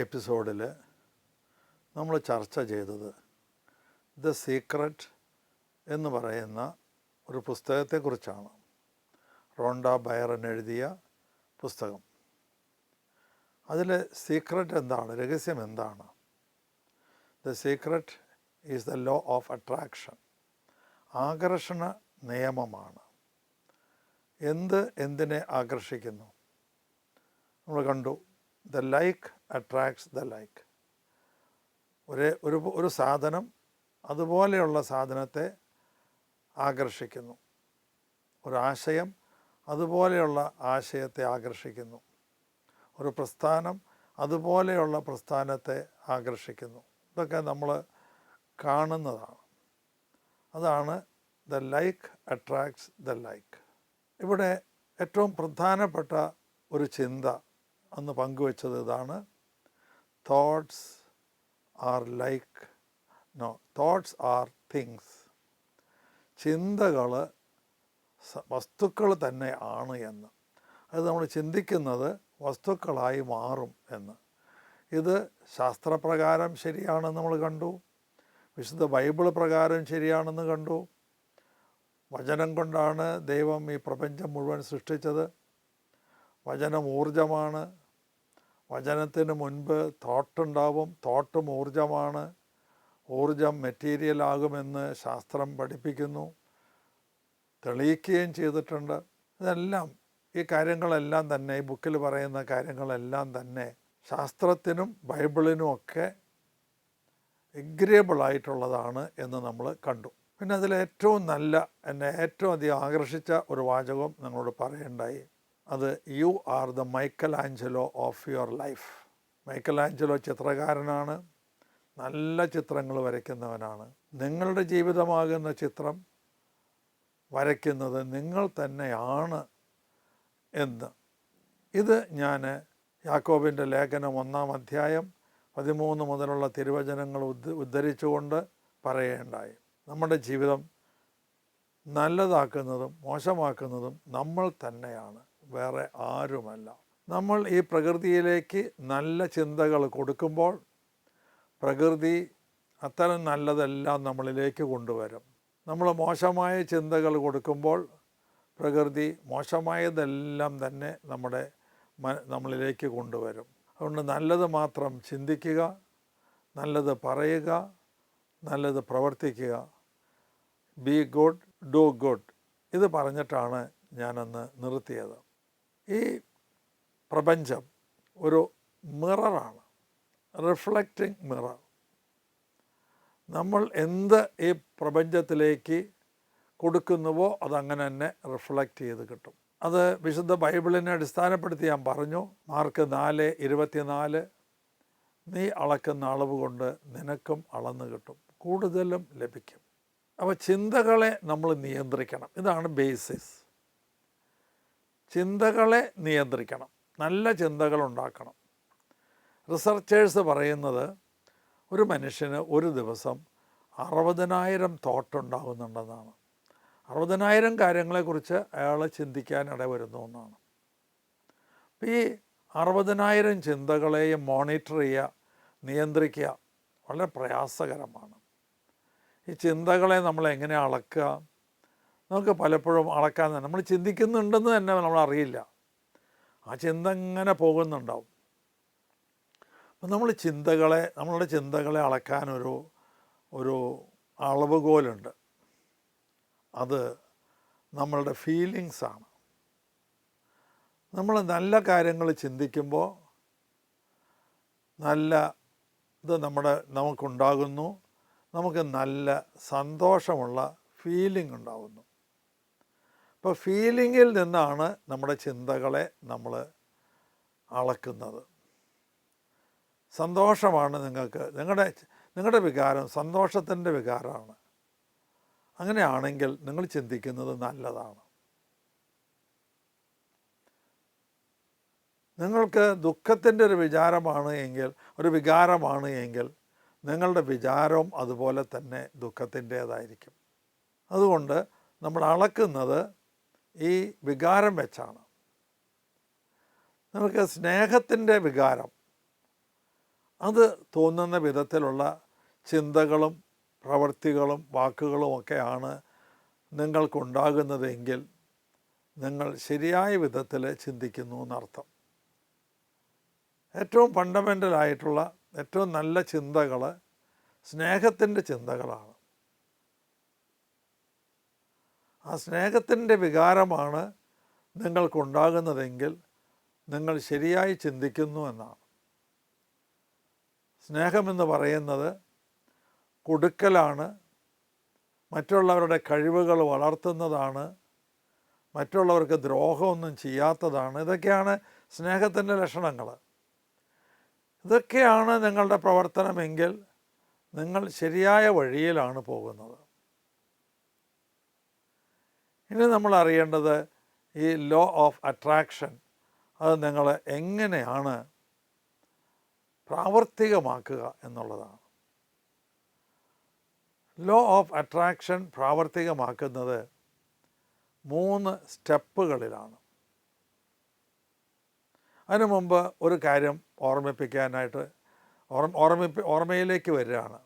എപ്പിസോഡിൽ നമ്മൾ ചർച്ച ചെയ്തത് ദ സീക്രട്ട് എന്ന് പറയുന്ന ഒരു പുസ്തകത്തെക്കുറിച്ചാണ്. റോണ്ട ബയറൻ എഴുതിയ പുസ്തകം. അതിൽ സീക്രട്ട് എന്താണ്, രഹസ്യം എന്താണ്? The secret is the law of attraction. ആകർഷണ നിയമമാണ്. എന്തിനെ ആകർഷിക്കുന്നു? നമ്മൾ കണ്ടു, the like attracts the like. ഒരു സാധനം അതുപോലെയുള്ള സാധനത്തെ ആകർഷിക്കുന്നു. ഒരു ആശയം അതുപോലെയുള്ള ആശയത്തെ ആകർഷിക്കുന്നു. ഒരു പ്രസ്ഥാനം അതുപോലെയുള്ള പ്രസ്ഥാനത്തെ ആകർഷിക്കുന്നു. ഇതൊക്കെ നമ്മൾ കാണുന്നതാണ്. അതാണ് the like attracts the like. ഇവിടെ ഏറ്റവും പ്രധാനപ്പെട്ട ഒരു ചിന്ത അന്ന് പങ്കുവച്ചത് ഇതാണ്: തോട്ട്സ് ആർ തിങ്സ്. ചിന്തകൾ വസ്തുക്കൾ തന്നെ ആണ് എന്ന്. അത് നമ്മൾ ചിന്തിക്കുന്നത് വസ്തുക്കളായി മാറും എന്ന്. ഇത് ശാസ്ത്രപ്രകാരം ശരിയാണെന്ന് നമ്മൾ കണ്ടു. വിശുദ്ധ ബൈബിൾ പ്രകാരം ശരിയാണെന്ന് കണ്ടു. വചനം കൊണ്ടാണ് ദൈവം ഈ പ്രപഞ്ചം മുഴുവൻ സൃഷ്ടിച്ചത്. വചനം ഊർജമാണ്. വചനത്തിന് മുൻപ് തോട്ടുണ്ടാവും. തോട്ടും ഊർജമാണ്. ഊർജം മെറ്റീരിയലാകുമെന്ന് ശാസ്ത്രം പഠിപ്പിക്കുന്നു, തെളിയിക്കുകയും ചെയ്തിട്ടുണ്ട്. ഇതെല്ലാം, ഈ കാര്യങ്ങളെല്ലാം തന്നെ, ഈ ബുക്കിൽ പറയുന്ന കാര്യങ്ങളെല്ലാം തന്നെ ശാസ്ത്രത്തിനും ബൈബിളിനുമൊക്കെ എഗ്രിയബിളായിട്ടുള്ളതാണ് എന്ന് നമ്മൾ കണ്ടു. പിന്നെ എന്നെ ഏറ്റവും അധികം ആകർഷിച്ച ഒരു വാചകം നിങ്ങളോട് പറയണ്ടായി. അത് you are the Michelangelo of your life. Michelangelo ചിത്രകാരനാണ്, നല്ല ചിത്രങ്ങൾ വരയ്ക്കുന്നവനാണ്. നിങ്ങളുടെ ജീവിതമാകുന്ന ചിത്രം വരയ്ക്കുന്നത് നിങ്ങൾ തന്നെയാണ് എന്ന്. ഇത് ഞാൻ യാക്കോബിൻ്റെ ലേഖനം 1-ാം അധ്യായം 13 മുതലുള്ള തിരുവചനങ്ങൾ ഉദ്ധരിച്ചുകൊണ്ട് പറയുകയുണ്ടായി. നമ്മുടെ ജീവിതം നല്ലതാക്കുന്നതും മോശമാക്കുന്നതും നമ്മൾ തന്നെയാണ്, വേറെ ആരുമല്ല. നമ്മൾ ഈ പ്രകൃതിയിലേക്ക് നല്ല ചിന്തകൾ കൊടുക്കുമ്പോൾ പ്രകൃതി അത്തരം നല്ലതെല്ലാം നമ്മളിലേക്ക് കൊണ്ടുവരും. നമ്മൾ മോശമായ ചിന്തകൾ കൊടുക്കുമ്പോൾ പ്രകൃതി മോശമായതെല്ലാം തന്നെ നമ്മളിലേക്ക് കൊണ്ടുവരും. അതുകൊണ്ട് നല്ലത് മാത്രം ചിന്തിക്കുക, നല്ലത് പറയുക, നല്ലത് പ്രവർത്തിക്കുക. B good, do good. ഇത് പറഞ്ഞിട്ടാണ് ഞാനന്ന് നിർത്തിയത്. ഈ പ്രപഞ്ചം ഒരു മിററാണ്, റിഫ്ലക്റ്റിംഗ് മിറർ. നമ്മൾ എന്ത് ഈ പ്രപഞ്ചത്തിലേക്ക് കൊടുക്കുന്നുവോ അതങ്ങനെ തന്നെ റിഫ്ലക്റ്റ് ചെയ്ത് കിട്ടും. അത് വിശുദ്ധ ബൈബിളിനെ അടിസ്ഥാനപ്പെടുത്തി ഞാൻ പറഞ്ഞു. മാർക്ക് 4:24, നീ അളക്കുന്ന അളവ് കൊണ്ട് നിനക്കും അളന്ന് കിട്ടും, കൂടുതലും ലഭിക്കും. അപ്പോൾ ചിന്തകളെ നമ്മൾ നിയന്ത്രിക്കണം. ഇതാണ് ബേസിസ്. ചിന്തകളെ നിയന്ത്രിക്കണം, നല്ല ചിന്തകൾ ഉണ്ടാക്കണം. റിസർച്ചേഴ്സ് പറയുന്നത് ഒരു മനുഷ്യന് ഒരു ദിവസം 60,000 തോട്ടുണ്ടാകുന്നുണ്ടെന്നാണ്. 60,000 കാര്യങ്ങളെക്കുറിച്ച് അയാൾ ചിന്തിക്കാൻ ഇടവരുന്നു എന്നാണ്. അപ്പോൾ ഈ 60,000 ചിന്തകളെയും മോണിറ്റർ ചെയ്യുക, നിയന്ത്രിക്കുക വളരെ പ്രയാസകരമാണ്. ഈ ചിന്തകളെ നമ്മൾ എങ്ങനെ അളക്കുക? നമുക്ക് പലപ്പോഴും അളക്കാൻ തന്നെ, നമ്മൾ ചിന്തിക്കുന്നുണ്ടെന്ന് തന്നെ നമ്മൾ അറിയില്ല. ആ ചിന്ത ഇങ്ങനെ പോകുന്നുണ്ടാവും. അപ്പം നമ്മളുടെ ചിന്തകളെ അളക്കാൻ ഒരു അളവുകോലുണ്ട്. അത് നമ്മളുടെ ഫീലിങ്സാണ്. നമ്മൾ നല്ല കാര്യങ്ങൾ ചിന്തിക്കുമ്പോൾ ഇത് നമുക്കുണ്ടാകുന്നു. നമുക്ക് നല്ല സന്തോഷമുള്ള ഫീലിംഗ് ഉണ്ടാകുന്നു. അപ്പോൾ ഫീലിങ്ങിൽ നിന്നാണ് നമ്മുടെ ചിന്തകളെ നമ്മൾ അളക്കുന്നത്. സന്തോഷമാണ് നിങ്ങളുടെ വികാരം സന്തോഷത്തിൻ്റെ വികാരമാണ്. അങ്ങനെയാണെങ്കിൽ നിങ്ങൾ ചിന്തിക്കുന്നത് നല്ലതാണ്. നിങ്ങൾക്ക് ദുഃഖത്തിൻ്റെ ഒരു വികാരമാണ് എങ്കിൽ നിങ്ങളുടെ വിചാരവും അതുപോലെ തന്നെ ദുഃഖത്തിൻ്റേതായിരിക്കും. അതുകൊണ്ട് നമ്മൾ അളക്കുന്നത് ഈ വികാരം വെച്ചാണ്. നമുക്ക് സ്നേഹത്തിൻ്റെ വികാരം, അത് തോന്നുന്ന വിധത്തിലുള്ള ചിന്തകളും പ്രവൃത്തികളും വാക്കുകളുമൊക്കെയാണ് നിങ്ങൾക്കുണ്ടാകുന്നതെങ്കിൽ നിങ്ങൾ ശരിയായ വിധത്തിൽ ചിന്തിക്കുന്നു എന്നർത്ഥം. ഏറ്റവും ഫണ്ടമെൻ്റലായിട്ടുള്ള ഏറ്റവും നല്ല ചിന്തകൾ സ്നേഹത്തിൻ്റെ ചിന്തകളാണ്. ആ സ്നേഹത്തിൻ്റെ വികാരമാണ് നിങ്ങൾക്കുണ്ടാകുന്നതെങ്കിൽ നിങ്ങൾ ശരിയായി ചിന്തിക്കുന്നു എന്നാണ്. സ്നേഹമെന്ന് പറയുന്നത് കൊടുക്കലാണ്, മറ്റുള്ളവരുടെ കഴിവുകൾ വളർത്തുന്നതാണ്, മറ്റുള്ളവർക്ക് ദ്രോഹമൊന്നും ചെയ്യാത്തതാണ്. ഇതൊക്കെയാണ് സ്നേഹത്തിൻ്റെ ലക്ഷണങ്ങൾ. ഇതൊക്കെയാണ് നിങ്ങളുടെ പ്രവർത്തനമെങ്കിൽ നിങ്ങൾ ശരിയായ വഴിയിലാണ് പോകുന്നത്. ഇനി നമ്മൾ അറിയേണ്ടത് ഈ ലോ ഓഫ് അട്രാക്ഷൻ, അത് നിങ്ങൾ എങ്ങനെയാണ് പ്രാവർത്തികമാക്കുക എന്നുള്ളതാണ്. ലോ ഓഫ് അട്രാക്ഷൻ പ്രാവർത്തികമാക്കുന്നത് 3 സ്റ്റെപ്പുകളിലാണ്. അതിനു മുമ്പ് ഒരു കാര്യം ഓർമ്മിപ്പിക്കാനായിട്ട് ഓർമ്മയിലേക്ക് വരികയാണ്.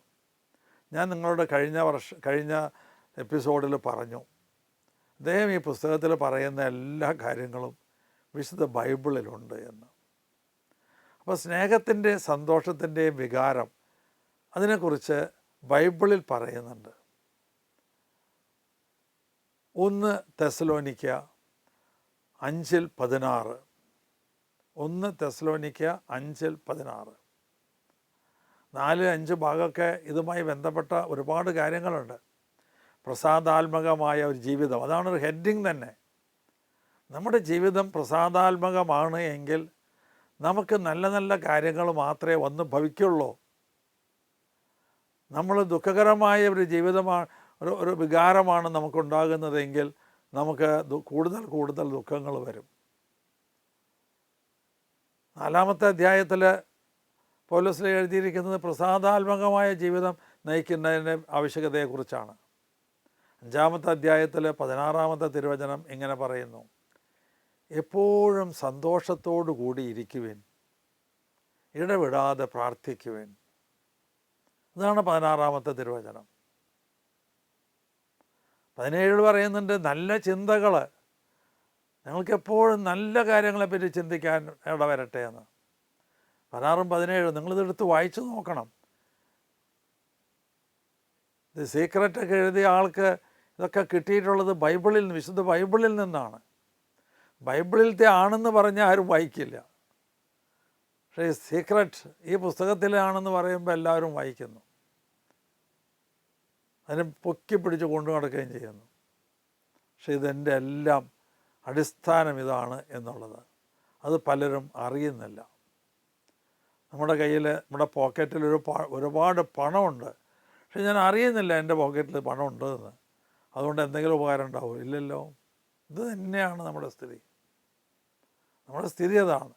ഞാൻ നിങ്ങളോട് കഴിഞ്ഞ എപ്പിസോഡിൽ പറഞ്ഞു, അദ്ദേഹം ഈ പുസ്തകത്തിൽ പറയുന്ന എല്ലാ കാര്യങ്ങളും വിശുദ്ധ ബൈബിളിലുണ്ട് എന്ന്. അപ്പോൾ സ്നേഹത്തിൻ്റെ സന്തോഷത്തിൻ്റെയും വികാരം അതിനെക്കുറിച്ച് ബൈബിളിൽ പറയുന്നുണ്ട്. 1 തെസ്സലോനിക്ക 5:16, 1 തെസ്സലോനിക്ക 5:16, 4-5 ഭാഗമൊക്കെ ഇതുമായി ബന്ധപ്പെട്ട ഒരുപാട് കാര്യങ്ങളുണ്ട്. പ്രസാദാത്മകമായ ഒരു ജീവിതം, അതാണ് ഒരു ഹെഡിങ് തന്നെ. നമ്മുടെ ജീവിതം പ്രസാദാത്മകമാണ് എങ്കിൽ നമുക്ക് നല്ല നല്ല കാര്യങ്ങൾ മാത്രമേ വന്ന് ഭവിക്കുള്ളൂ. നമ്മൾ ദുഃഖകരമായ ഒരു ജീവിതമാണ്, ഒരു വികാരമാണ് നമുക്കുണ്ടാകുന്നതെങ്കിൽ നമുക്ക് കൂടുതൽ കൂടുതൽ ദുഃഖങ്ങൾ വരും. 4-ാമത്തെ അധ്യായത്തിൽ പൗലോസ് എഴുതിയിരിക്കുന്നത് പ്രസാദാത്മകമായ ജീവിതം നയിക്കുന്നതിൻ്റെ ആവശ്യകതയെക്കുറിച്ചാണ്. 5-ാമത്തെ അധ്യായത്തിൽ 16-ാമത്തെ തിരുവചനം ഇങ്ങനെ പറയുന്നു: എപ്പോഴും സന്തോഷത്തോടു കൂടി ഇരിക്കുവിൻ, ഇടവിടാതെ പ്രാർത്ഥിക്കുവിൻ. ഇതാണ് 16-ാമത്തെ തിരുവചനം. 17 പറയുന്നുണ്ട് നല്ല ചിന്തകൾ, ഞങ്ങൾക്കെപ്പോഴും നല്ല കാര്യങ്ങളെപ്പറ്റി ചിന്തിക്കാൻ ഇടവരട്ടെ എന്ന്. 16-17 നിങ്ങളിതെടുത്ത് വായിച്ചു നോക്കണം. ഇത് സീക്രറ്റൊക്കെ എഴുതിയ ആൾക്ക് ഇതൊക്കെ കിട്ടിയിട്ടുള്ളത് ബൈബിളിൽ നിന്ന്, വിശുദ്ധ ബൈബിളിൽ നിന്നാണ്. ബൈബിളിലത്തെ ആണെന്ന് പറഞ്ഞാൽ ആരും വായിക്കില്ല. പക്ഷേ ഈ സീക്രട്ട് ഈ പുസ്തകത്തിലാണെന്ന് പറയുമ്പോൾ എല്ലാവരും വായിക്കുന്നു, അതിനെ പൊക്കി പിടിച്ച് കൊണ്ടു നടക്കുകയും ചെയ്യുന്നു. പക്ഷേ ഇതെൻ്റെ എല്ലാം അടിസ്ഥാനം ഇതാണ് എന്നുള്ളത് അത് പലരും അറിയുന്നില്ല. നമ്മുടെ കയ്യിൽ, നമ്മുടെ പോക്കറ്റിൽ ഒരുപാട് പണമുണ്ട്, പക്ഷെ ഞാൻ അറിയുന്നില്ല എൻ്റെ പോക്കറ്റിൽ പണം ഉണ്ടെന്ന്. അതുകൊണ്ട് എന്തെങ്കിലും ഉപകാരം ഉണ്ടാവും? ഇല്ലല്ലോ. ഇത് തന്നെയാണ് നമ്മുടെ സ്ഥിതി. നമ്മുടെ സ്ഥിതി അതാണ്.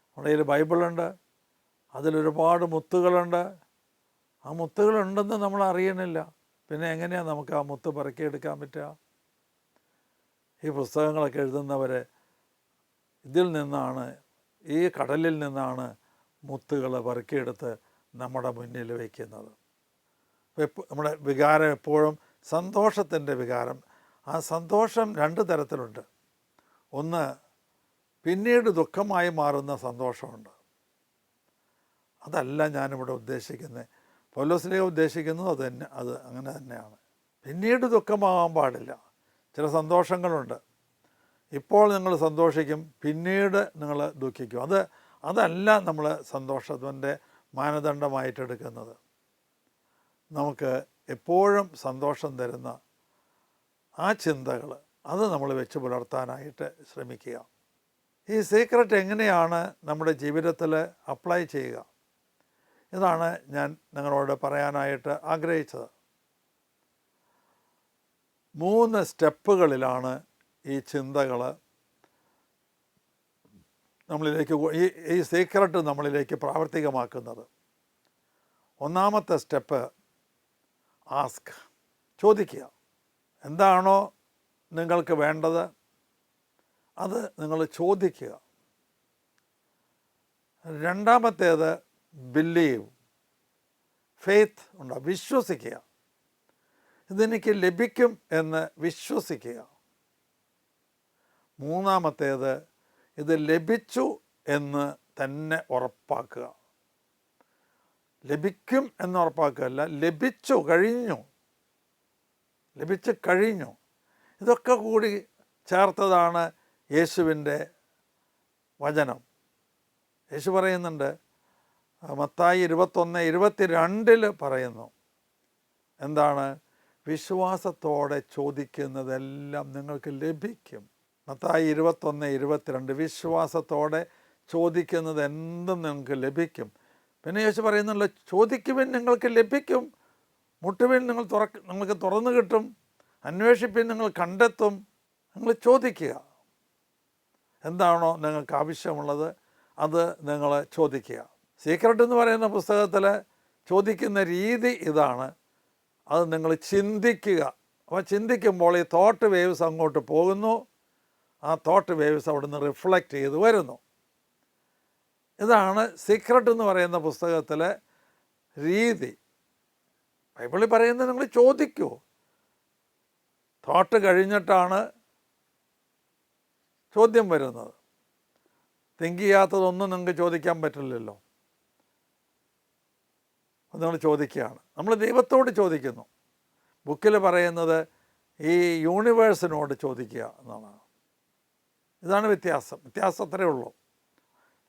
നമ്മുടെ കയ്യിൽ ബൈബിളുണ്ട്, അതിലൊരുപാട് മുത്തുകളുണ്ട്. ആ മുത്തുകളുണ്ടെന്ന് നമ്മൾ അറിയണില്ല. പിന്നെ എങ്ങനെയാണ് നമുക്ക് ആ മുത്ത് പെറുക്കിയെടുക്കാൻ പറ്റുക? ഈ പുസ്തകങ്ങളൊക്കെ എഴുതുന്നവർ ഇതിൽ നിന്നാണ്, ഈ കടലിൽ നിന്നാണ് മുത്തുകൾ പെറുക്കിയെടുത്ത് നമ്മുടെ മുന്നിൽ വയ്ക്കുന്നത്. നമ്മുടെ വികാരം എപ്പോഴും സന്തോഷത്തിൻ്റെ വികാരം. ആ സന്തോഷം 2 തരത്തിലുണ്ട്. ഒന്ന് പിന്നീട് ദുഃഖമായി മാറുന്ന സന്തോഷമുണ്ട്. അതല്ല ഞാനിവിടെ ഉദ്ദേശിക്കുന്നത്. പൗലോസ്ലീഹ ഉദ്ദേശിക്കുന്നത് അത് അങ്ങനെ തന്നെയാണ്. പിന്നീട് ദുഃഖമാകാൻ പാടില്ല. ചില സന്തോഷങ്ങളുണ്ട്. ഇപ്പോൾ നിങ്ങൾ സന്തോഷിക്കും, പിന്നീട് നിങ്ങൾ ദുഃഖിക്കും. അതല്ല നമ്മൾ സന്തോഷത്തിൻ്റെ മാനദണ്ഡമായിട്ടെടുക്കുന്നത്. നമുക്ക് എപ്പോഴും സന്തോഷം തരുന്ന ആ ചിന്തകൾ അത് നമ്മൾ വെച്ച് പുലർത്താനായിട്ട് ശ്രമിക്കുക. ഈ സീക്രട്ട് എങ്ങനെയാണ് നമ്മുടെ ജീവിതത്തിൽ അപ്ലൈ ചെയ്യുക? ഇതാണ് ഞാൻ നിങ്ങളോട് പറയാനായിട്ട് ആഗ്രഹിച്ചത്. 3 സ്റ്റെപ്പുകളിലാണ് ഈ ചിന്തകൾ നമ്മളിലേക്ക്, ഈ സീക്രട്ട് നമ്മളിലേക്ക് പ്രാവർത്തികമാക്കുന്നത്. 1-ാമത്തെ സ്റ്റെപ്പ് ആസ്ക്, ചോദിക്കുക. എന്താണോ നിങ്ങൾക്ക് വേണ്ടത് അത് നിങ്ങൾ ചോദിക്കുക. 2-ാമത്തേത് ബിലീവ്, ഫെയ്ത്ത് ഉണ്ടാവും, വിശ്വസിക്കുക. ഇതെനിക്ക് ലഭിക്കും എന്ന് വിശ്വസിക്കുക. മൂന്നാമത്തേത്, ഇത് ലഭിച്ചു എന്ന് തന്നെ ഉറപ്പാക്കുക. ലഭിക്കും എന്ന് ഉറപ്പാക്കുകയല്ല, ലഭിച്ചു കഴിഞ്ഞു, ലഭിച്ചു കഴിഞ്ഞു. ഇതൊക്കെ കൂടി ചേർത്തതാണ് യേശുവിൻ്റെ വചനം. യേശു പറയുന്നുണ്ട്, മത്തായി 21:22 പറയുന്നു, എന്താണ്? വിശ്വാസത്തോടെ ചോദിക്കുന്നതെല്ലാം നിങ്ങൾക്ക് ലഭിക്കും. മത്തായി 21:22, വിശ്വാസത്തോടെ ചോദിക്കുന്നത് എന്തും നിങ്ങൾക്ക് ലഭിക്കും. പിന്നെ യേശു പറയുന്നുണ്ട്, ചോദിക്കുവിൻ നിങ്ങൾക്ക് ലഭിക്കും, മുട്ടുവിൻ നിങ്ങൾക്ക് തുറന്നു കിട്ടും, അന്വേഷിപ്പിൻ നിങ്ങൾ കണ്ടെത്തും. നിങ്ങൾ ചോദിക്കുക, എന്താണോ നിങ്ങൾക്ക് ആവശ്യമുള്ളത് അത് നിങ്ങൾ ചോദിക്കുക. സീക്രട്ട് എന്ന് പറയുന്ന പുസ്തകത്തിൽ ചോദിക്കുന്ന രീതി ഇതാണ്. അത് നിങ്ങൾ ചിന്തിക്കുക. അപ്പോൾ ചിന്തിക്കുമ്പോൾ ഈ തോട്ട് വേവ്സ് അങ്ങോട്ട് പോകുന്നു, ആ തോട്ട് വേവ്സ് അവിടുന്ന് റിഫ്ലക്റ്റ് ചെയ്ത് വരുന്നു. ഇതാണ് സീക്രട്ട് എന്ന് പറയുന്ന പുസ്തകത്തിലെ രീതി. ബൈബിളിൽ പറയുന്നത് നിങ്ങൾ ചോദിക്കൂ. തോട്ട് കഴിഞ്ഞിട്ടാണ് ചോദ്യം വരുന്നത്. തിങ്ക് ചെയ്യാത്തതൊന്നും നിങ്ങൾക്ക് ചോദിക്കാൻ പറ്റില്ലല്ലോ. നിങ്ങൾ ചോദിക്കുകയാണ്. നമ്മൾ ദൈവത്തോട് ചോദിക്കുന്നു. ബുക്കിൽ പറയുന്നത് ഈ യൂണിവേഴ്സിനോട് ചോദിക്കുക എന്നാണ്. ഇതാണ് വ്യത്യാസം. വ്യത്യാസം അത്രയേ ഉള്ളൂ.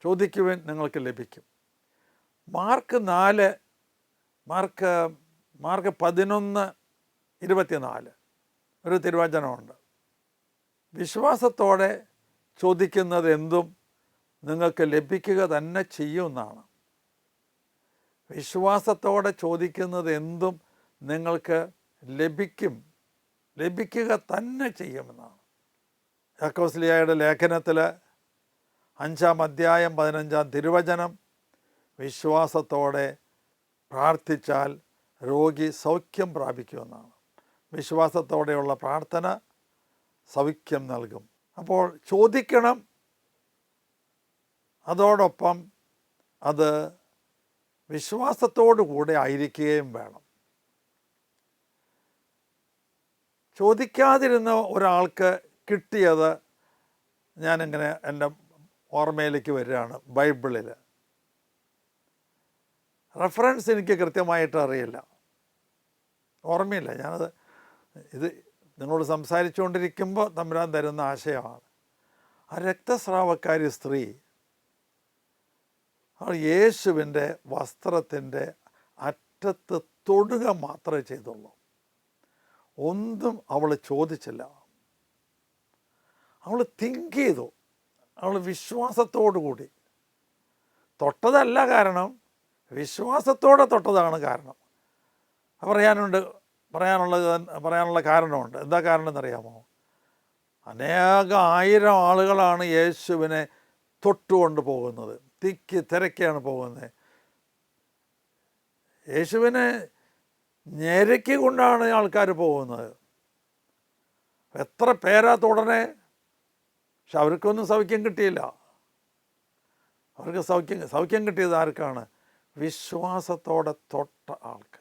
ചോദിക്കുവാൻ നിങ്ങൾക്ക് ലഭിക്കും. മാർക്ക് 11:24 ഒരു തിരുവചനമുണ്ട്. വിശ്വാസത്തോടെ ചോദിക്കുന്നത് എന്തും നിങ്ങൾക്ക് ലഭിക്കുക തന്നെ ചെയ്യുമെന്നാണ്. വിശ്വാസത്തോടെ ചോദിക്കുന്നത് എന്തും നിങ്ങൾക്ക് ലഭിക്കുക തന്നെ ചെയ്യുമെന്നാണ്. യാക്കോസ്ലിയായുടെ ലേഖനത്തിൽ 5-ാം അധ്യായം 15-ാം തിരുവചനം, വിശ്വാസത്തോടെ പ്രാർത്ഥിച്ചാൽ രോഗി സൗഖ്യം പ്രാപിക്കുമെന്നാണ്. വിശ്വാസത്തോടെയുള്ള പ്രാർത്ഥന സൗഖ്യം നൽകും. അപ്പോൾ ചോദിക്കണം, അതോടൊപ്പം അത് വിശ്വാസത്തോടു കൂടെ ആയിരിക്കുകയും വേണം. ചോദിക്കാതിരുന്ന ഒരാൾക്ക് കിട്ടിയത് ഞാനിങ്ങനെ എൻ്റെ ഓർമ്മയിലേക്ക് വരികയാണ്. ബൈബിളിൽ റെഫറൻസ് എനിക്ക് കൃത്യമായിട്ട് അറിയില്ല, ഓർമ്മയില്ല. ഇത് നിങ്ങളോട് സംസാരിച്ചുകൊണ്ടിരിക്കുമ്പോൾ തമ്പുരാൻ തരുന്ന ആശയമാണ്. ആ രക്തസ്രാവക്കാരി സ്ത്രീ അവൾ യേശുവിൻ്റെ വസ്ത്രത്തിൻ്റെ അറ്റത്ത് തൊടുക മാത്രമേ ചെയ്തുള്ളൂ. ഒന്നും അവൾ ചോദിച്ചില്ല. അവൾ തിങ്ക് ചെയ്തു. അവൾ വിശ്വാസത്തോടു കൂടി തൊട്ടതല്ല കാരണം, വിശ്വാസത്തോടെ തൊട്ടതാണ് കാരണം. പറയാനുള്ള കാരണമുണ്ട്. എന്താ കാരണം എന്നറിയാമോ? ആയിരം ആളുകളാണ് യേശുവിനെ തൊട്ടുകൊണ്ട് പോകുന്നത്. തിക്കി തിരക്കാണ് പോകുന്നത്. യേശുവിനെ ഞെരക്കി കൊണ്ടാണ് ആൾക്കാർ പോകുന്നത്. എത്ര പേരാ തുടനെ, പക്ഷെ അവർക്കൊന്നും സൗഖ്യം കിട്ടിയില്ല. അവർക്ക് സൗഖ്യം കിട്ടിയത് ആർക്കാണ്? വിശ്വാസത്തോടെ തൊട്ട ആൾക്ക്.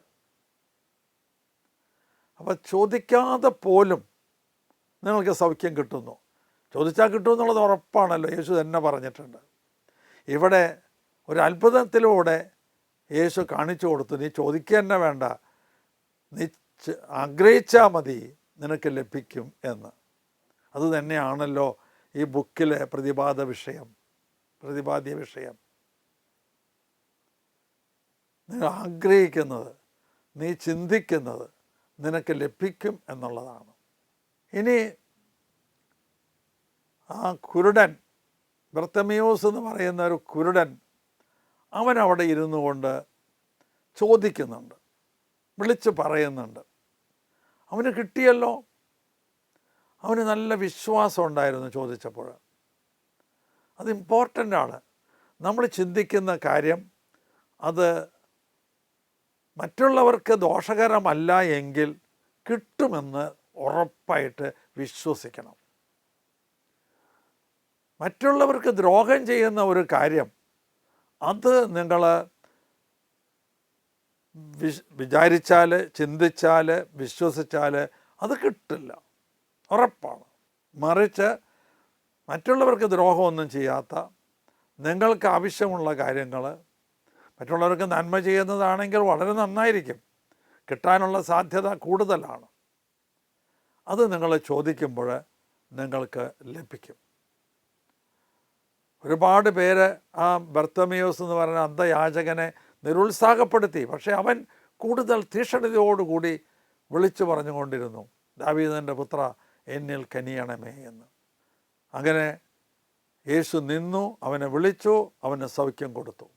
അപ്പം ചോദിക്കാതെ പോലും നിങ്ങൾക്ക് സൗഖ്യം കിട്ടുന്നു. ചോദിച്ചാൽ കിട്ടുമെന്നുള്ളത് ഉറപ്പാണല്ലോ, യേശു തന്നെ പറഞ്ഞിട്ടുണ്ട്. ഇവിടെ ഒരു അത്ഭുതത്തിലൂടെ യേശു കാണിച്ചു കൊടുത്തു. നീ ചോദിക്കുക തന്നെ വേണ്ട, നീ ആഗ്രഹിച്ചാൽ മതി, നിനക്ക് ലഭിക്കും എന്ന്. അത് തന്നെയാണല്ലോ ഈ ബുക്കിലെ പ്രതിപാദ്യ വിഷയം. നീ ആഗ്രഹിക്കുന്നത്, നീ ചിന്തിക്കുന്നത് നിനക്ക് ലഭിക്കും എന്നുള്ളതാണ്. ഇനി ആ കുരുടൻ, ബർത്തമിയോസ് എന്ന് പറയുന്ന ഒരു കുരുടൻ, അവൻ അവിടെ ഇരുന്നു കൊണ്ട് ചോദിക്കുന്നുണ്ട്, വിളിച്ച് പറയുന്നുണ്ട്. അവന് കിട്ടിയല്ലോ. അവന് നല്ല വിശ്വാസം ഉണ്ടായിരുന്നു ചോദിച്ചപ്പോൾ. അത് ഇമ്പോർട്ടൻ്റ് ആണ്. നമ്മൾ ചിന്തിക്കുന്ന കാര്യം അത് മറ്റുള്ളവർക്ക് ദോഷകരമല്ല എങ്കിൽ കിട്ടുമെന്ന് ഉറപ്പായിട്ട് വിശ്വസിക്കണം. മറ്റുള്ളവർക്ക് ദ്രോഹം ചെയ്യുന്ന ഒരു കാര്യം അത് നിങ്ങൾ വിചാരിച്ചാൽ, ചിന്തിച്ചാൽ, വിശ്വസിച്ചാൽ അത് കിട്ടില്ല, ഉറപ്പാണ്. മറിച്ച് മറ്റുള്ളവർക്ക് ദ്രോഹമൊന്നും ചെയ്യാത്ത, നിങ്ങൾക്ക് ആവശ്യമുള്ള കാര്യങ്ങൾ മറ്റുള്ളവർക്ക് നന്മ ചെയ്യുന്നതാണെങ്കിൽ വളരെ നന്നായിരിക്കും, കിട്ടാനുള്ള സാധ്യത കൂടുതലാണ്. അത് നിങ്ങൾ ചോദിക്കുമ്പോൾ നിങ്ങൾക്ക് ലഭിക്കും. ഒരുപാട് പേര് ആ ബർത്തമിയോസ് എന്ന് പറയുന്ന അന്ധയാചകനെ നിരുത്സാഹപ്പെടുത്തി. പക്ഷേ അവൻ കൂടുതൽ തീക്ഷ്ണതയോടുകൂടി വിളിച്ചു പറഞ്ഞുകൊണ്ടിരുന്നു, ദാവീദിൻ്റെ പുത്ര, എന്നിൽ കനിയണമേ എന്ന്. അങ്ങനെ യേശു നിന്നു, അവനെ വിളിച്ചു, അവന് സൗഖ്യം കൊടുത്തു.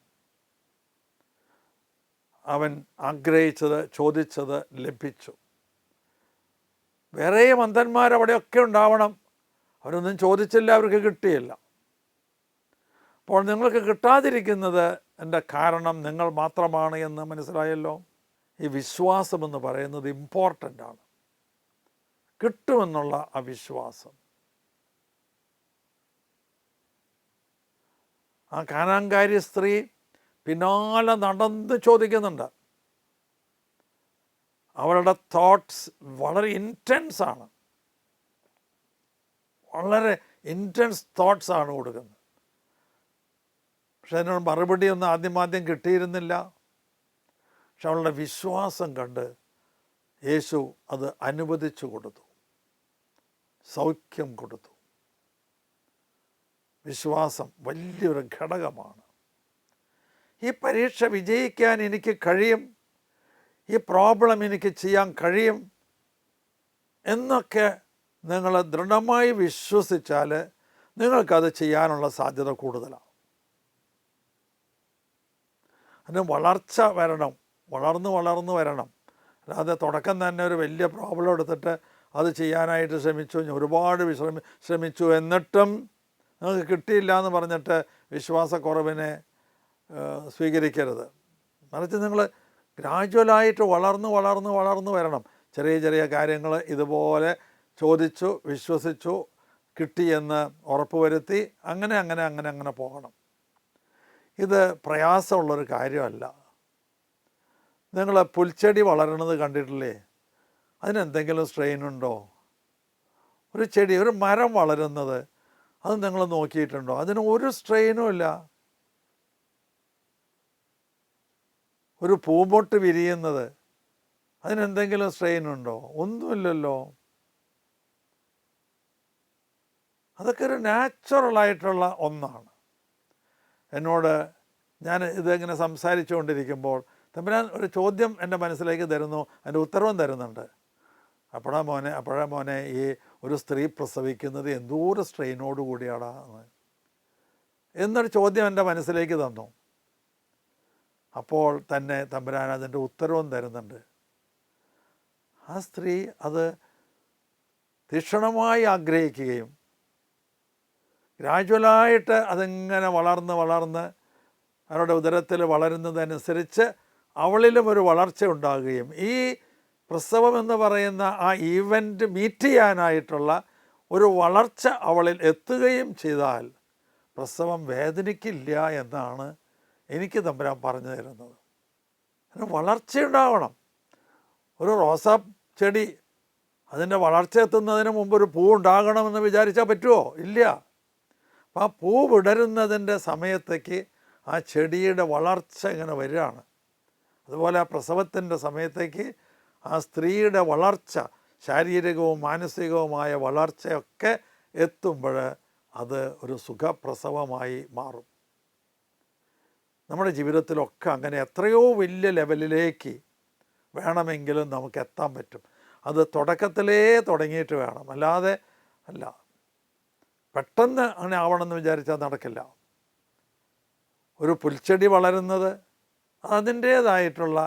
അവൻ ആഗ്രഹിച്ചത്, ചോദിച്ചത് ലഭിച്ചു. വേറെയും അന്ധന്മാരവിടെയൊക്കെ ഉണ്ടാവണം, അവരൊന്നും ചോദിച്ചില്ല, അവർക്ക് കിട്ടിയില്ല. അപ്പോൾ നിങ്ങൾക്ക് കിട്ടാതിരിക്കുന്നത് എൻ്റെ കാരണം നിങ്ങൾ മാത്രമാണ് എന്ന് മനസ്സിലായല്ലോ. ഈ വിശ്വാസമെന്ന് പറയുന്നത് ഇമ്പോർട്ടൻ്റാണ്. കിട്ടുമെന്നുള്ള ആ വിശ്വാസം. ആ കാനാൻകാരി സ്ത്രീ പിന്നാലെ നടന്ന് ചോദിക്കുന്നുണ്ട്. അവരുടെ തോട്ട്സ് വളരെ ഇൻറ്റൻസാണ്, വളരെ ഇൻറ്റൻസ് തോട്ട്സാണ് കൊടുക്കുന്നത്. പക്ഷെ അതിനോട് മറുപടിയൊന്നും ആദ്യം കിട്ടിയിരുന്നില്ല. പക്ഷെ അവളുടെ വിശ്വാസം കണ്ട് യേശു അത് അനുവദിച്ചു കൊടുത്തു, സൗഖ്യം കൊടുത്തു. വിശ്വാസം വലിയൊരു ഘടകമാണ്. ഈ പരീക്ഷ വിജയിക്കാൻ എനിക്ക് കഴിയും, ഈ പ്രോബ്ലം എനിക്ക് ചെയ്യാൻ കഴിയും എന്നൊക്കെ നിങ്ങൾ ദൃഢമായി വിശ്വസിച്ചാൽ നിങ്ങൾക്കത് ചെയ്യാനുള്ള സാധ്യത കൂടുതലാണ്. അതിന് വളർച്ച വരണം, വളർന്ന് വരണം. അല്ലാതെ തുടക്കം തന്നെ ഒരു വലിയ പ്രോബ്ലം എടുത്തിട്ട് അത് ചെയ്യാനായിട്ട് ശ്രമിച്ചു, ഒരുപാട് ശ്രമിച്ചു, എന്നിട്ടും നിങ്ങൾക്ക് കിട്ടിയില്ല എന്ന് പറഞ്ഞിട്ട് വിശ്വാസക്കുറവിനെ സ്വീകരിക്കരുത്. മറിച്ച് നിങ്ങൾ ഗ്രാജുവലായിട്ട് വളർന്ന് വരണം. ചെറിയ കാര്യങ്ങൾ ഇതുപോലെ ചോദിച്ചു, വിശ്വസിച്ചു, കിട്ടിയെന്ന് ഉറപ്പുവരുത്തി അങ്ങനെ പോകണം. ഇത് പ്രയാസമുള്ളൊരു കാര്യമല്ല. നിങ്ങൾ പുൽച്ചെടി വളരണത് കണ്ടിട്ടില്ലേ? അതിനെന്തെങ്കിലും സ്ട്രെയിനുണ്ടോ? ഒരു ചെടി, ഒരു മരം വളരുന്നത് അത് നിങ്ങൾ നോക്കിയിട്ടുണ്ടോ? അതിന് ഒരു സ്ട്രെയിനും ഇല്ല. ഒരു പൂമ്പൊട്ട് വിരിയുന്നത് അതിനെന്തെങ്കിലും സ്ട്രെയിനുണ്ടോ? ഒന്നുമില്ലല്ലോ. അതൊക്കെ ഒരു നാച്ചുറലായിട്ടുള്ള ഒന്നാണ്. എന്നോട് ഞാൻ ഇതിങ്ങനെ സംസാരിച്ചുകൊണ്ടിരിക്കുമ്പോൾ തമ്പുരാൻ ഒരു ചോദ്യം എൻ്റെ മനസ്സിലേക്ക് തരുന്നു, അതിൻ്റെ ഉത്തരവും തരുന്നുണ്ട്. അപ്പോഴാ മോനെ ഈ ഒരു സ്ത്രീ പ്രസവിക്കുന്നത് എന്തോരം സ്ട്രെയിനോട് കൂടിയാടാ എന്നൊരു ചോദ്യം എൻ്റെ മനസ്സിലേക്ക് തന്നു. അപ്പോൾ തന്നെ തമ്പുരാൻ അതിൻ്റെ ഉത്തരവും തരുന്നുണ്ട്. ആ സ്ത്രീ അത് തീക്ഷണമായി ആഗ്രഹിക്കുകയും ഗ്രാജുവലായിട്ട് അതിങ്ങനെ വളർന്ന് അവരുടെ ഉദരത്തിൽ വളരുന്നതനുസരിച്ച് അവളിലും ഒരു വളർച്ച ഉണ്ടാകുകയും ഈ പ്രസവം എന്ന് പറയുന്ന ആ ഈവൻ്റ് മീറ്റ് ചെയ്യാനായിട്ടുള്ള ഒരു വളർച്ച അവളിൽ എത്തുകയും ചെയ്താൽ പ്രസവം വേദനിക്കില്ല എന്നാണ് എനിക്ക് തമ്പുരാൻ പറഞ്ഞു തരുന്നത്. അതിന് വളർച്ചയുണ്ടാവണം. ഒരു റോസാ ചെടി അതിൻ്റെ വളർച്ച എത്തുന്നതിന് മുമ്പ് ഒരു പൂ ഉണ്ടാകണമെന്ന് വിചാരിച്ചാൽ പറ്റുമോ? ഇല്ല. അപ്പം ആ പൂ വിടരുന്നതിൻ്റെ സമയത്തേക്ക് ആ ചെടിയുടെ വളർച്ച ഇങ്ങനെ വരികയാണ്. അതുപോലെ ആ പ്രസവത്തിൻ്റെ സമയത്തേക്ക് ആ സ്ത്രീയുടെ വളർച്ച, ശാരീരികവും മാനസികവുമായ വളർച്ചയൊക്കെ എത്തുമ്പോൾ അത് ഒരു സുഖപ്രസവമായി മാറും. നമ്മുടെ ജീവിതത്തിലൊക്കെ അങ്ങനെ എത്രയോ വലിയ ലെവലിലേക്ക് വേണമെങ്കിലും നമുക്ക് എത്താൻ പറ്റും. അത് തുടക്കത്തിലേ തുടങ്ങിയിട്ട് വേണം, അല്ലാതെ അല്ല. പെട്ടെന്ന് അങ്ങനെ ആവണമെന്ന് വിചാരിച്ചാൽ നടക്കില്ല. ഒരു പുൽച്ചെടി വളരുന്നത് അതിൻ്റേതായിട്ടുള്ള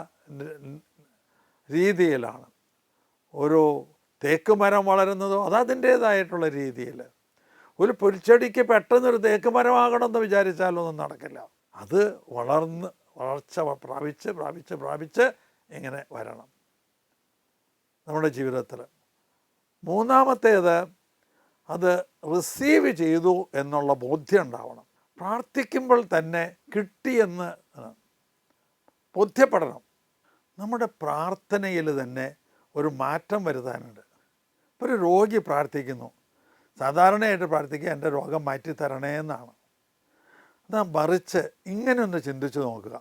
രീതിയിലാണ്. ഒരു തേക്ക് മരം വളരുന്നതോ അതതിൻ്റേതായിട്ടുള്ള രീതിയിൽ. ഒരു പുൽച്ചെടിക്ക് പെട്ടെന്നൊരു തേക്ക് മരമാകണമെന്ന് വിചാരിച്ചാലൊന്നും നടക്കില്ല. അത് വളർച്ച പ്രാപിച്ച് ഇങ്ങനെ വരണം നമ്മുടെ ജീവിതത്തിൽ. മൂന്നാമത്തേത്, അത് റിസീവ് ചെയ്തു എന്നുള്ള ബോധ്യം ഉണ്ടാവണം. പ്രാർത്ഥിക്കുമ്പോൾ തന്നെ കിട്ടിയെന്ന് ബോധ്യപ്പെടണം. നമ്മുടെ പ്രാർത്ഥനയിൽ തന്നെ ഒരു മാറ്റം വരുത്താനുണ്ട്. ഇപ്പോൾ ഒരു രോഗി പ്രാർത്ഥിക്കുന്നു, സാധാരണയായിട്ട് പ്രാർത്ഥിക്കുക എൻ്റെ രോഗം മാറ്റിത്തരണേ എന്നാണ്. എന്നാൽ മറിച്ച് ഇങ്ങനെ ഒന്ന് ചിന്തിച്ച് നോക്കുക,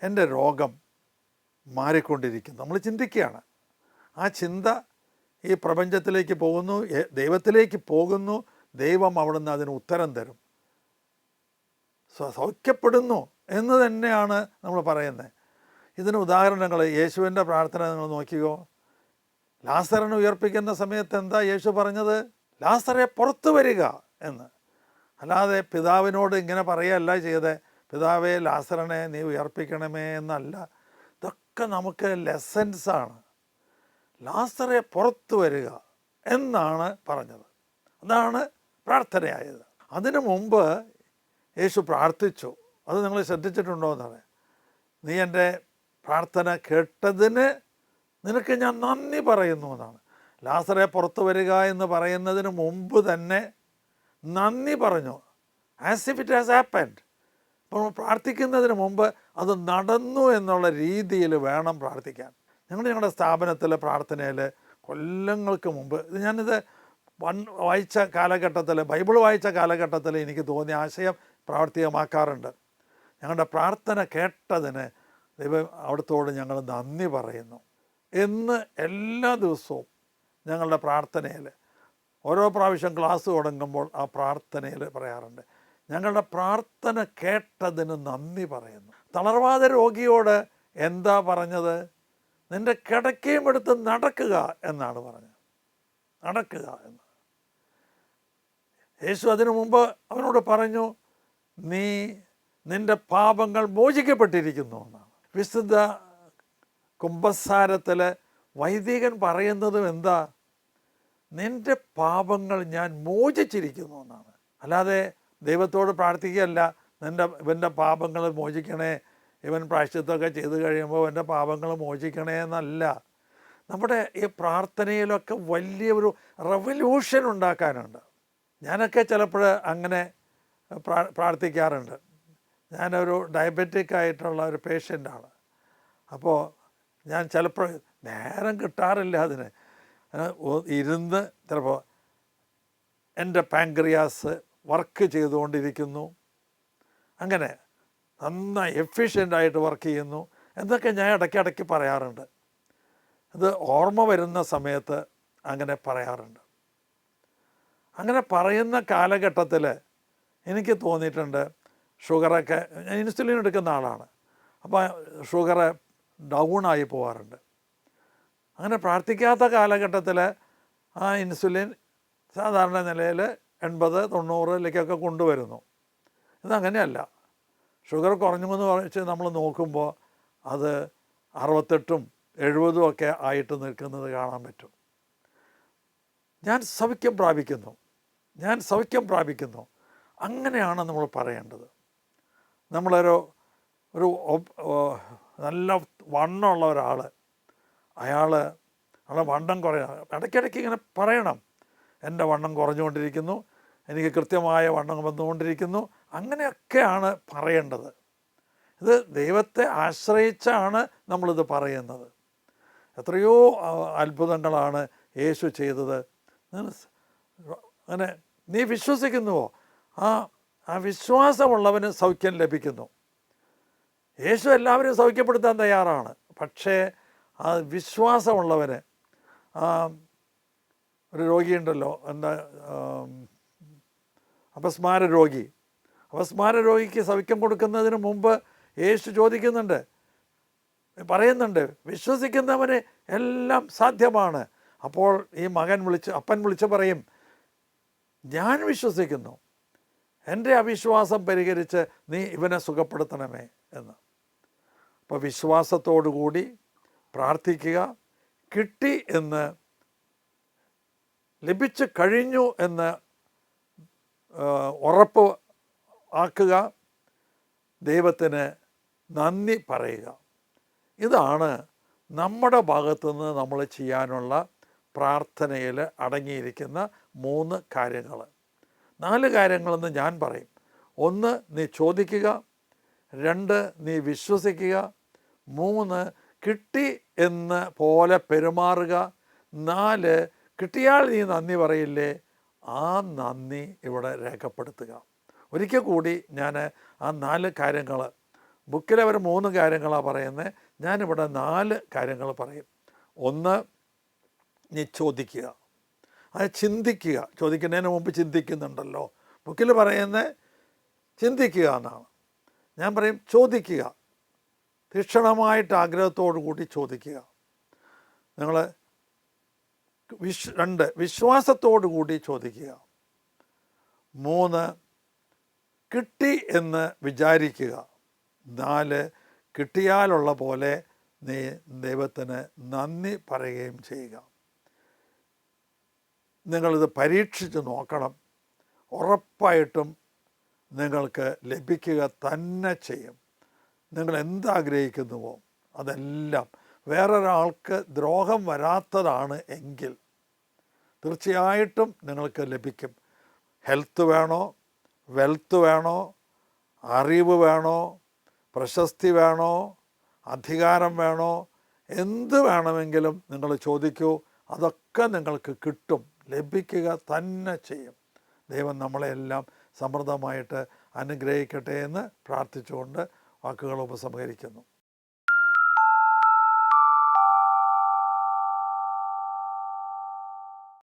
എൻ്റെ രോഗം മാറിക്കൊണ്ടിരിക്കുന്നു. നമ്മൾ ചിന്തിക്കുകയാണ്, ആ ചിന്ത ഈ പ്രപഞ്ചത്തിലേക്ക് പോകുന്നു, ദൈവത്തിലേക്ക് പോകുന്നു. ദൈവം അവിടുന്ന് അതിന് ഉത്തരം തരും, സൗഖ്യപ്പെടുന്നു എന്ന് തന്നെയാണ് നമ്മൾ പറയുന്നത്. ഇതിന് ഉദാഹരണങ്ങൾ യേശുവിൻ്റെ പ്രാർത്ഥന നിങ്ങൾ നോക്കിയോ. ലാസറിനെ ഉയർപ്പിക്കുന്ന സമയത്ത് എന്താ യേശു പറഞ്ഞത്? ലാസറെ പുറത്തു വരിക എന്ന്. അല്ലാതെ പിതാവിനോട് ഇങ്ങനെ പറയുകയല്ല ചെയ്തത്, പിതാവേ ലാസറിനെ നീ ഉയർപ്പിക്കണമേ എന്നല്ല. ഇതൊക്കെ നമുക്ക് ലെസൻസാണ്. ലാസറെ പുറത്തു വരിക എന്നാണ് പറഞ്ഞത്. അതാണ് പ്രാർത്ഥനയായത്. അതിനു മുമ്പ് യേശു പ്രാർത്ഥിച്ചു. അത് നിങ്ങൾ ശ്രദ്ധിച്ചിട്ടുണ്ടോ എന്നറിയാം. നീ എൻ്റെ പ്രാർത്ഥന കേട്ടതിന് നിനക്ക് ഞാൻ നന്ദി പറയുന്നു എന്നാണ്. ലാസറെ പുറത്തു വരിക എന്ന് പറയുന്നതിന് മുമ്പ് തന്നെ നന്ദി പറഞ്ഞു. As if it has happened. അപ്പോൾ പ്രാർത്ഥിക്കുന്നതിന് മുമ്പ് അത് നടന്നു എന്നുള്ള രീതിയിൽ വേണം പ്രാർത്ഥിക്കാൻ. ഞങ്ങളുടെ സ്ഥാപനത്തിലെ പ്രാർത്ഥനയിൽ കൊല്ലങ്ങൾക്ക് മുമ്പ് ഞാനിത് വായിച്ച കാലഘട്ടത്തിൽ, ബൈബിൾ വായിച്ച കാലഘട്ടത്തിൽ എനിക്ക് തോന്നിയ ആശയം പ്രാവർത്തികമാക്കാറുണ്ട്. ഞങ്ങളുടെ പ്രാർത്ഥന കേട്ടതിന് ദൈവം അവിടുത്തോട് ഞങ്ങൾ നന്ദി പറയുന്നു എന്ന് എല്ലാ ദിവസവും ഞങ്ങളുടെ പ്രാർത്ഥനയിൽ, ഓരോ പ്രാവശ്യം ക്ലാസ് തുടങ്ങുമ്പോൾ ആ പ്രാർത്ഥനയിൽ പറയാറുണ്ട്, ഞങ്ങളുടെ പ്രാർത്ഥന കേട്ടതിന് നന്ദി പറയുന്നു. തളർവാദ രോഗിയോട് എന്താ പറഞ്ഞത്? നിൻ്റെ കിടക്കയും എടുത്ത് നടക്കുക എന്നാണ് പറഞ്ഞത്. നടക്കുക എന്ന്. യേശു അതിനു മുമ്പ് അവനോട് പറഞ്ഞു, നിൻ്റെ പാപങ്ങൾ മോചിക്കപ്പെട്ടിരിക്കുന്നു എന്നാണ്. വിശുദ്ധ കുമ്പസാരത്തിൽ വൈദികൻ പറയുന്നതും എന്താ? നിൻ്റെ പാപങ്ങൾ ഞാൻ മോചിച്ചിരിക്കുന്നു എന്നാണ്. അല്ലാതെ ദൈവത്തോട് പ്രാർത്ഥിക്കുകയല്ല, ഇവൻ്റെ പാപങ്ങൾ മോചിക്കണേ, ഇവൻ പ്രായശ്ചിത്തമൊക്കെ ചെയ്ത് കഴിയുമ്പോൾ എൻ്റെ പാപങ്ങൾ മോചിക്കണേ എന്നല്ല. നമ്മുടെ ഈ പ്രാർത്ഥനയിലൊക്കെ വലിയൊരു റെവല്യൂഷൻ ഉണ്ടാക്കാനുണ്ട്. ഞാനൊക്കെ ചിലപ്പോൾ അങ്ങനെ പ്രാർത്ഥിക്കാറുണ്ട്. ഞാനൊരു ഡയബറ്റിക് ആയിട്ടുള്ള ഒരു പേഷ്യൻ്റാണ്. അപ്പോൾ ഞാൻ ചിലപ്പോൾ നേരം കിട്ടാറില്ല അതിന്. ഇരുന്ന് ചിലപ്പോൾ എൻ്റെ പാങ്ക്രിയാസ് വർക്ക് ചെയ്തുകൊണ്ടിരിക്കുന്നു, അങ്ങനെ നന്നായി എഫിഷ്യൻ്റായിട്ട് വർക്ക് ചെയ്യുന്നു എന്നൊക്കെ ഞാൻ ഇടയ്ക്കിടയ്ക്ക് പറയാറുണ്ട്. ഇത് ഓർമ്മ വരുന്ന സമയത്ത് അങ്ങനെ പറയാറുണ്ട്. അങ്ങനെ പറയുന്ന കാലഘട്ടത്തിൽ എനിക്ക് തോന്നിയിട്ടുണ്ട്, ഷുഗറൊക്കെ, ഞാൻ ഇൻസുലിൻ എടുക്കുന്ന ആളാണ്, അപ്പോൾ ഷുഗർ ഡൗണായി പോകാറുണ്ട്. അങ്ങനെ പ്രാർത്ഥിക്കാത്ത കാലഘട്ടത്തിൽ ആ ഇൻസുലിൻ സാധാരണ നിലയിൽ 80-90 കൊണ്ടുവരുന്നു. ഇതങ്ങനെയല്ല. ഷുഗർ കുറഞ്ഞു എന്ന് വെച്ച് നമ്മൾ നോക്കുമ്പോൾ അത് 68-70 ഒക്കെ ആയിട്ട് നിൽക്കുന്നത് കാണാൻ പറ്റും. ഞാൻ സൗഖ്യം പ്രാപിക്കുന്നു അങ്ങനെയാണ് നമ്മൾ പറയേണ്ടത്. നമ്മളൊരു നല്ല വണ്ണമുള്ള ഒരാൾ, അയാളുടെ വണ്ണം ഇടയ്ക്കിടയ്ക്ക് ഇങ്ങനെ പറയണം, എൻ്റെ വണ്ണം കുറഞ്ഞുകൊണ്ടിരിക്കുന്നു, എനിക്ക് കൃത്യമായ വണ്ണം വന്നുകൊണ്ടിരിക്കുന്നു, അങ്ങനെയൊക്കെയാണ് പറയേണ്ടത്. ഇത് ദൈവത്തെ ആശ്രയിച്ചാണ് നമ്മളിത് പറയുന്നത്. എത്രയോ അത്ഭുതങ്ങളാണ് യേശു ചെയ്തത്. അങ്ങനെ നീ വിശ്വസിക്കുന്നുവോ? ആ വിശ്വാസമുള്ളവന് സൗഖ്യം ലഭിക്കുന്നു. യേശു എല്ലാവരും സൗഖ്യപ്പെടുത്താൻ തയ്യാറാണ്. പക്ഷേ ആ വിശ്വാസമുള്ളവന്, ഒരു രോഗിയുണ്ടല്ലോ, എന്താ അപസ്മാര രോഗിക്ക് സൗഖ്യം കൊടുക്കുന്നതിന് മുമ്പ് യേശു പറയുന്നുണ്ട്, വിശ്വസിക്കുന്നവന് എല്ലാം സാധ്യമാണ്. അപ്പോൾ ഈ അപ്പൻ വിളിച്ച് പറയും, ഞാൻ വിശ്വസിക്കുന്നു, എൻ്റെ അവിശ്വാസം പരിഹരിച്ച് നീ ഇവനെ സുഖപ്പെടുത്തണമേ എന്ന്. അപ്പോൾ വിശ്വാസത്തോടു കൂടി പ്രാർത്ഥിക്കുക, കിട്ടി എന്ന്, ലഭിച്ചു കഴിഞ്ഞു എന്ന് ഉറപ്പ് ആക്കുക, ദൈവത്തിന് നന്ദി പറയുക. ഇതാണ് നമ്മുടെ ഭാഗത്തുനിന്ന് നമ്മൾ ചെയ്യാനുള്ള പ്രാർത്ഥനയിൽ അടങ്ങിയിരിക്കുന്ന 3 കാര്യങ്ങൾ. 4 കാര്യങ്ങളെന്ന് ഞാൻ പറയും. 1, നീ ചോദിക്കുക. 2, നീ വിശ്വസിക്കുക. 3, കിട്ടി എന്ന് പോലെ പെരുമാറുക. 4, കിട്ടിയാൽ നീ നന്ദി പറയില്ലേ, ആ നന്ദി ഇവിടെ രേഖപ്പെടുത്തുക. ഒരിക്കൽ കൂടി ഞാൻ ആ 4 കാര്യങ്ങൾ, ബുക്കിലവർ 3 കാര്യങ്ങളാണ് പറയുന്നത്, ഞാനിവിടെ 4 കാര്യങ്ങൾ പറയും. 1, നീ ചോദിക്കുക, അത് ചിന്തിക്കുക. ചോദിക്കുന്നതിന് മുമ്പ് ചിന്തിക്കുന്നുണ്ടല്ലോ. ബുക്കിൽ പറയുന്നത് ചിന്തിക്കുക എന്നാണ്. ഞാൻ പറയും ചോദിക്കുക, തീക്ഷണമായിട്ട് ആഗ്രഹത്തോടു കൂടി ചോദിക്കുക. നിങ്ങൾ 2, വിശ്വാസത്തോടു കൂടി ചോദിക്കുക. 3, കിട്ടി എന്ന് വിചാരിക്കുക. 4, കിട്ടിയാലുള്ള പോലെ നീ ദൈവത്തിന് നന്ദി പറയുകയും ചെയ്യുക. നിങ്ങളിത് പരീക്ഷിച്ച് നോക്കണം. ഉറപ്പായിട്ടും നിങ്ങൾക്ക് ലഭിക്കുക തന്നെ ചെയ്യും. നിങ്ങൾ എന്താഗ്രഹിക്കുന്നുവോ അതെല്ലാം വേറൊരാൾക്ക് ദ്രോഹം വരാത്തതാണ് എങ്കിൽ തീർച്ചയായിട്ടും നിങ്ങൾക്ക് ലഭിക്കും. ഹെൽത്ത് വേണോ, വെൽത്ത് വേണോ, അറിവ് വേണോ, പ്രശസ്തി വേണോ, അധികാരം വേണോ, എന്ത് വേണമെങ്കിലും നിങ്ങൾ ചോദിക്കൂ, അതൊക്കെ നിങ്ങൾക്ക് കിട്ടും, ലഭിക്കുക തന്നെ ചെയ്യും. ദൈവം നമ്മളെല്ലാം സമൃദ്ധമായിട്ട് അനുഗ്രഹിക്കട്ടെ എന്ന് പ്രാർത്ഥിച്ചുകൊണ്ട് വാക്കുകൾ ഉപസംഹരിക്കുന്നു.